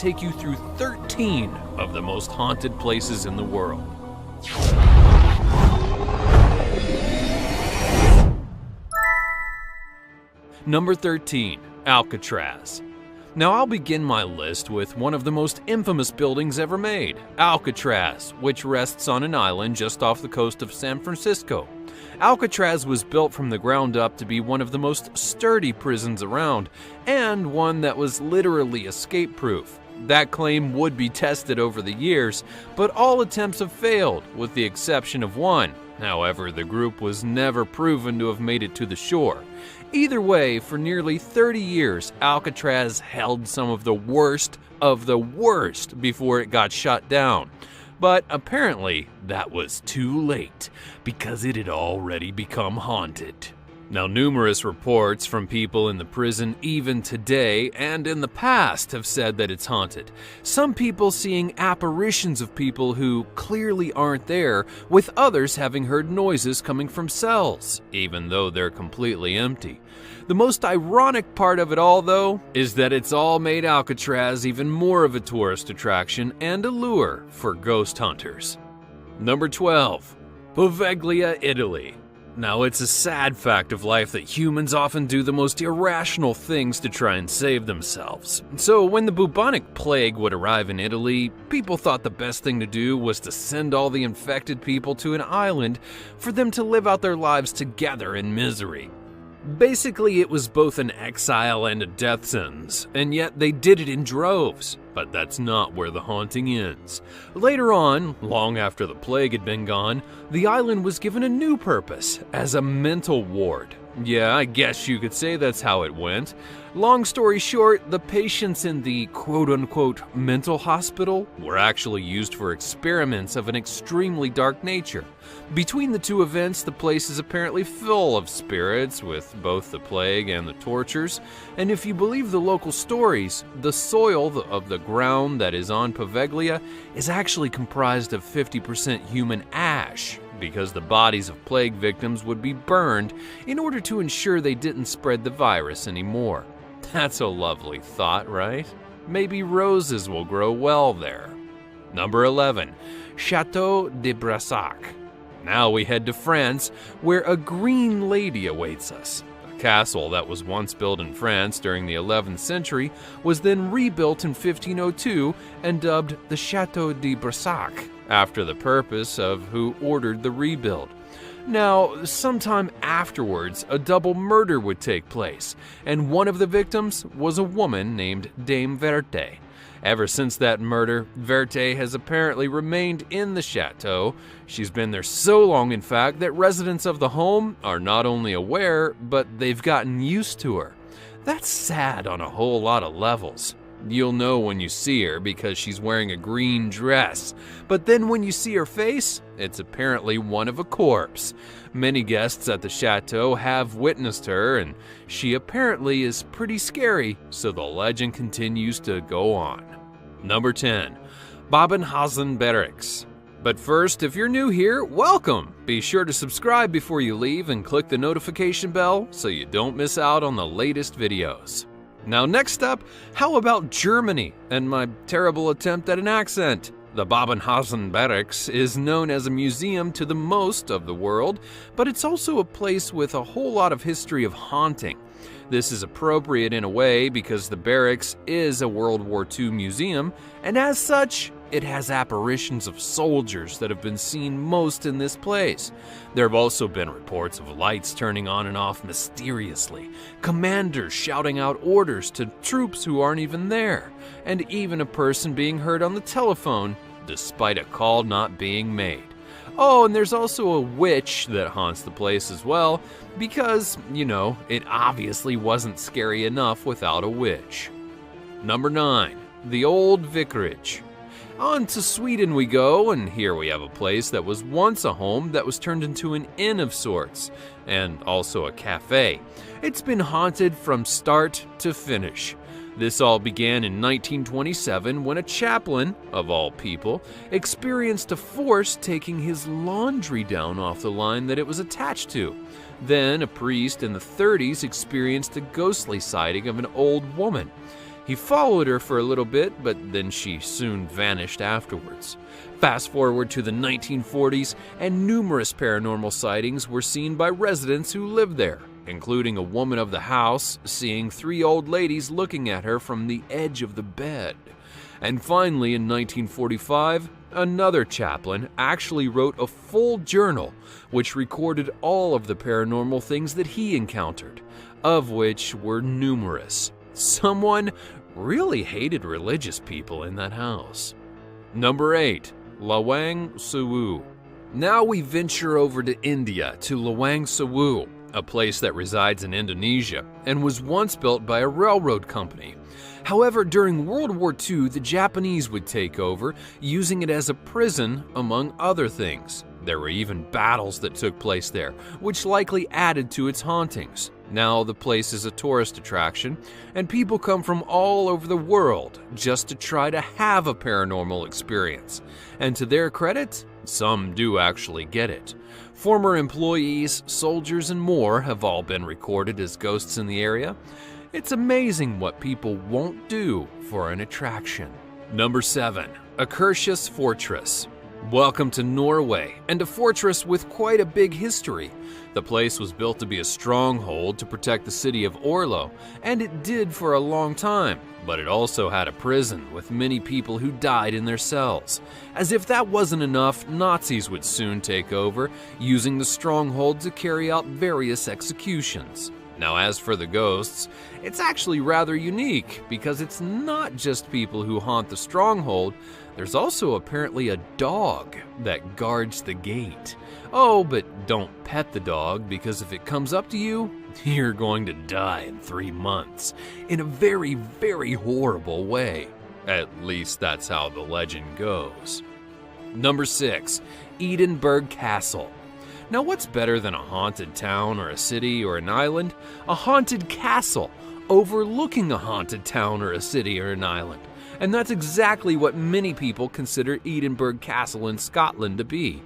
take you through 13 of the most haunted places in the world. Number 13, Alcatraz. Now I'll begin my list with one of the most infamous buildings ever made, Alcatraz, which rests on an island just off the coast of San Francisco. Alcatraz was built from the ground up to be one of the most sturdy prisons around, and one that was literally escape-proof. That claim would be tested over the years, but all attempts have failed, with the exception of one. However, the group was never proven to have made it to the shore. Either way, for nearly 30 years, Alcatraz held some of the worst before it got shut down. But apparently, that was too late, because it had already become haunted. Now, numerous reports from people in the prison even today and in the past have said that it's haunted. Some people seeing apparitions of people who clearly aren't there, with others having heard noises coming from cells, even though they're completely empty. The most ironic part of it all, though, is that it's all made Alcatraz even more of a tourist attraction and a lure for ghost hunters. Number 12, Poveglia, Italy. Now, it's a sad fact of life that humans often do the most irrational things to try and save themselves. So when the bubonic plague would arrive in Italy, people thought the best thing to do was to send all the infected people to an island for them to live out their lives together in misery. Basically, it was both an exile and a death sentence, and yet they did it in droves. But that's not where the haunting ends. Later on, long after the plague had been gone, the island was given a new purpose, as a mental ward. Yeah, I guess you could say that's how it went. Long story short, the patients in the quote-unquote mental hospital were actually used for experiments of an extremely dark nature. Between the two events, the place is apparently full of spirits with both the plague and the tortures, and if you believe the local stories, the soil of the ground that is on Poveglia is actually comprised of 50% human ash, because the bodies of plague victims would be burned in order to ensure they didn't spread the virus anymore. That's a lovely thought, right? Maybe roses will grow well there. Number 11, Chateau de Brassac. Now we head to France, where a green lady awaits us. A castle that was once built in France during the 11th century was then rebuilt in 1502 and dubbed the Chateau de Brassac, after the purpose of who ordered the rebuild. Now, sometime afterwards, a double murder would take place, and one of the victims was a woman named Dame Verte. Ever since that murder, Verte has apparently remained in the chateau. She's been there so long, in fact, that residents of the home are not only aware, but they've gotten used to her. That's sad on a whole lot of levels. You'll know when you see her because she's wearing a green dress, but then when you see her face, it's apparently one of a corpse. Many guests at the chateau have witnessed her, and she apparently is pretty scary, so the legend continues to go on. Number 10, Babenhausen Barracks. But first, if you're new here, welcome! Be sure to subscribe before you leave and click the notification bell so you don't miss out on the latest videos. Now next up, how about Germany and my terrible attempt at an accent? The Babenhausen Barracks is known as a museum to the most of the world, but it's also a place with a whole lot of history of haunting. This is appropriate in a way because the barracks is a World War II museum, and as such, it has apparitions of soldiers that have been seen most in this place. There have also been reports of lights turning on and off mysteriously, commanders shouting out orders to troops who aren't even there, and even a person being heard on the telephone despite a call not being made. Oh, and there's also a witch that haunts the place as well, because, it obviously wasn't scary enough without a witch. Number 9, the Old Vicarage. On to Sweden we go, and here we have a place that was once a home that was turned into an inn of sorts, and also a cafe. It's been haunted from start to finish. This all began in 1927 when a chaplain, of all people, experienced a force taking his laundry down off the line that it was attached to. Then a priest in the 30s experienced a ghostly sighting of an old woman. He followed her for a little bit, but then she soon vanished afterwards. Fast forward to the 1940s, and numerous paranormal sightings were seen by residents who lived there, including a woman of the house seeing 3 old ladies looking at her from the edge of the bed. And finally, in 1945, another chaplain actually wrote a full journal which recorded all of the paranormal things that he encountered, of which were numerous. Someone really hated religious people in that house. Number 8. Lawang Sewu. Now we venture over to India, to Lawang Sewu, a place that resides in Indonesia and was once built by a railroad company. However, during World War II, the Japanese would take over, using it as a prison, among other things. There were even battles that took place there, which likely added to its hauntings. Now the place is a tourist attraction, and people come from all over the world just to try to have a paranormal experience. And to their credit, some do actually get it. Former employees, soldiers, and more have all been recorded as ghosts in the area. It's amazing what people won't do for an attraction. Number 7. Akershus Fortress. Welcome to Norway, and a fortress with quite a big history. The place was built to be a stronghold to protect the city of Orlo, and it did for a long time, but it also had a prison with many people who died in their cells. As if that wasn't enough, Nazis would soon take over, using the stronghold to carry out various executions. Now, as for the ghosts, it's actually rather unique because it's not just people who haunt the stronghold. There's also apparently a dog that guards the gate. Oh, but don't pet the dog, because if it comes up to you, you're going to die in 3 months in a very, very horrible way. At least that's how the legend goes. Number 6. Edinburgh Castle. Now, what's better than a haunted town or a city or an island? A haunted castle overlooking a haunted town or a city or an island. And that's exactly what many people consider Edinburgh Castle in Scotland to be.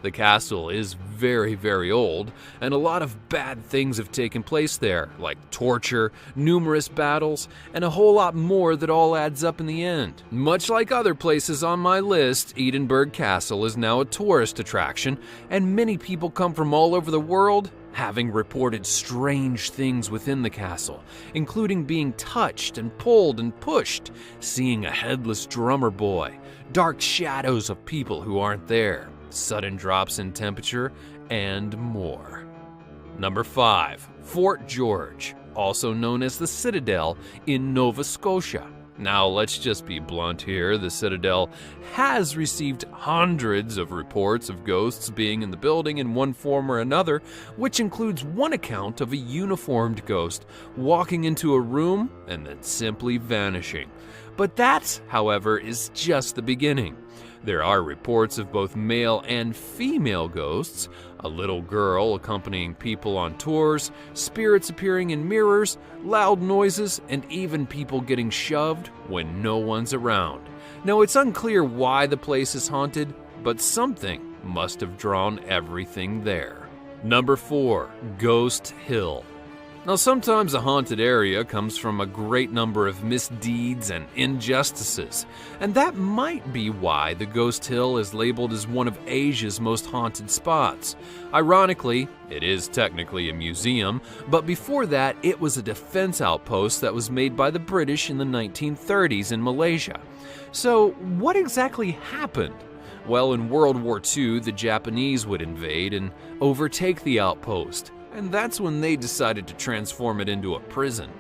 The castle is very, very old, and a lot of bad things have taken place there, like torture, numerous battles, and a whole lot more that all adds up in the end. Much like other places on my list, Edinburgh Castle is now a tourist attraction, and many people come from all over the world, having reported strange things within the castle, including being touched and pulled and pushed, seeing a headless drummer boy, dark shadows of people who aren't there, sudden drops in temperature, and more. Number 5. Fort George, also known as the Citadel in Nova Scotia. Now, let's just be blunt here. The Citadel has received hundreds of reports of ghosts being in the building in one form or another, which includes one account of a uniformed ghost walking into a room and then simply vanishing. But that, however, is just the beginning. There are reports of both male and female ghosts, a little girl accompanying people on tours, spirits appearing in mirrors, loud noises, and even people getting shoved when no one's around. Now, it's unclear why the place is haunted, but something must have drawn everything there. Number 4. Ghost Hill. Now, sometimes a haunted area comes from a great number of misdeeds and injustices, and that might be why the Ghost Hill is labeled as one of Asia's most haunted spots. Ironically, it is technically a museum, but before that, it was a defense outpost that was made by the British in the 1930s in Malaysia. So, what exactly happened? Well, in World War II, the Japanese would invade and overtake the outpost. And that's when they decided to transform it into a prison.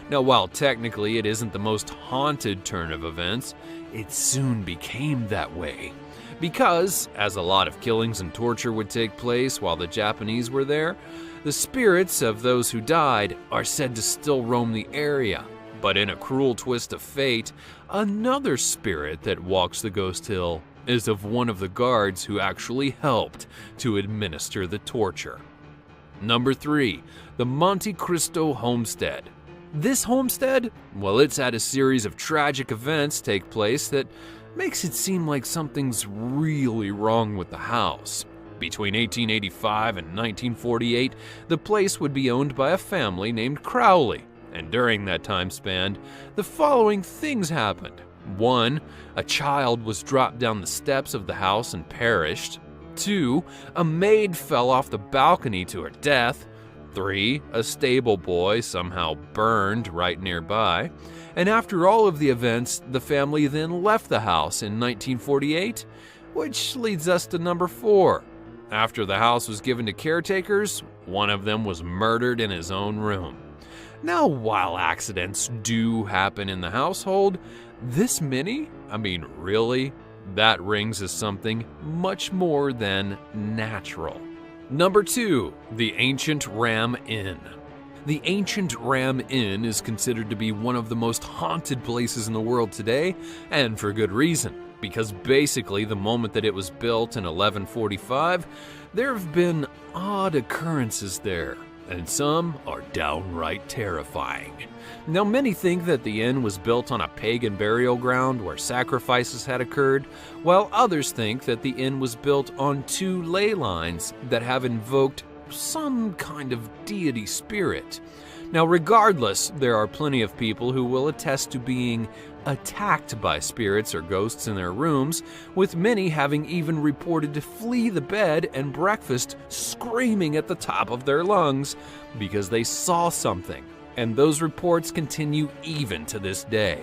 Now, while technically it isn't the most haunted turn of events, it soon became that way. Because, as a lot of killings and torture would take place while the Japanese were there, the spirits of those who died are said to still roam the area. But in a cruel twist of fate, another spirit that walks the Ghost Hill is of one of the guards who actually helped to administer the torture. Number 3. The Monte Cristo Homestead. This homestead? Well, it's had a series of tragic events take place that makes it seem like something's really wrong with the house. Between 1885 and 1948, the place would be owned by a family named Crowley. And during that time span, the following things happened. 1. A child was dropped down the steps of the house and perished. 2. A maid fell off the balcony to her death. 3. A stable boy somehow burned right nearby. And after all of the events, the family then left the house in 1948, which leads us to number 4. After the house was given to caretakers, one of them was murdered in his own room. Now, while accidents do happen in the household, this many? I mean, really? That rings as something much more than natural. Number 2, the Ancient Ram Inn. The Ancient Ram Inn is considered to be one of the most haunted places in the world today, and for good reason, because basically the moment that it was built in 1145, there have been odd occurrences there, and some are downright terrifying. Now, many think that the inn was built on a pagan burial ground where sacrifices had occurred, while others think that the inn was built on 2 ley lines that have invoked some kind of deity spirit. Now, regardless, there are plenty of people who will attest to being attacked by spirits or ghosts in their rooms, with many having even reported to flee the bed and breakfast screaming at the top of their lungs because they saw something, and those reports continue even to this day.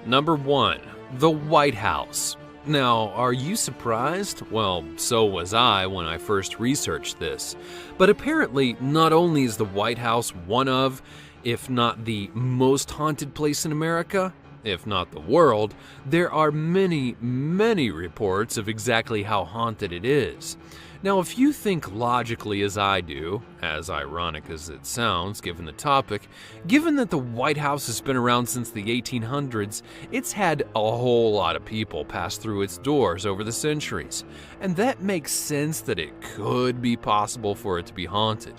Number 1, the White House. Now, are you surprised? Well, so was I when I first researched this. But apparently, not only is the White House one of, if not the most haunted place in America, if not the world, there are many, many reports of exactly how haunted it is. Now, if you think logically as I do, as ironic as it sounds given the topic, given that the White House has been around since the 1800s, it's had a whole lot of people pass through its doors over the centuries, and that makes sense that it could be possible for it to be haunted.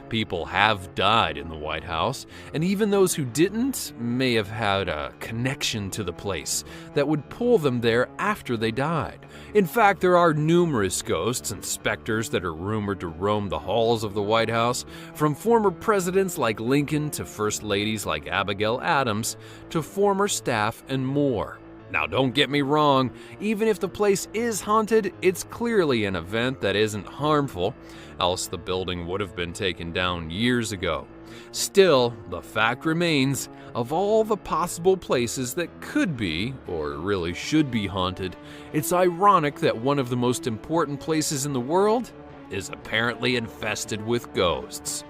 People have died in the White House, and even those who didn't may have had a connection to the place that would pull them there after they died. In fact, there are numerous ghosts and specters that are rumored to roam the halls of the White House, from former presidents like Lincoln to first ladies like Abigail Adams to former staff and more. Now, don't get me wrong, even if the place is haunted, it's clearly an event that isn't harmful, else the building would have been taken down years ago. Still, the fact remains, of all the possible places that could be, or really should be haunted, it's ironic that one of the most important places in the world is apparently infested with ghosts.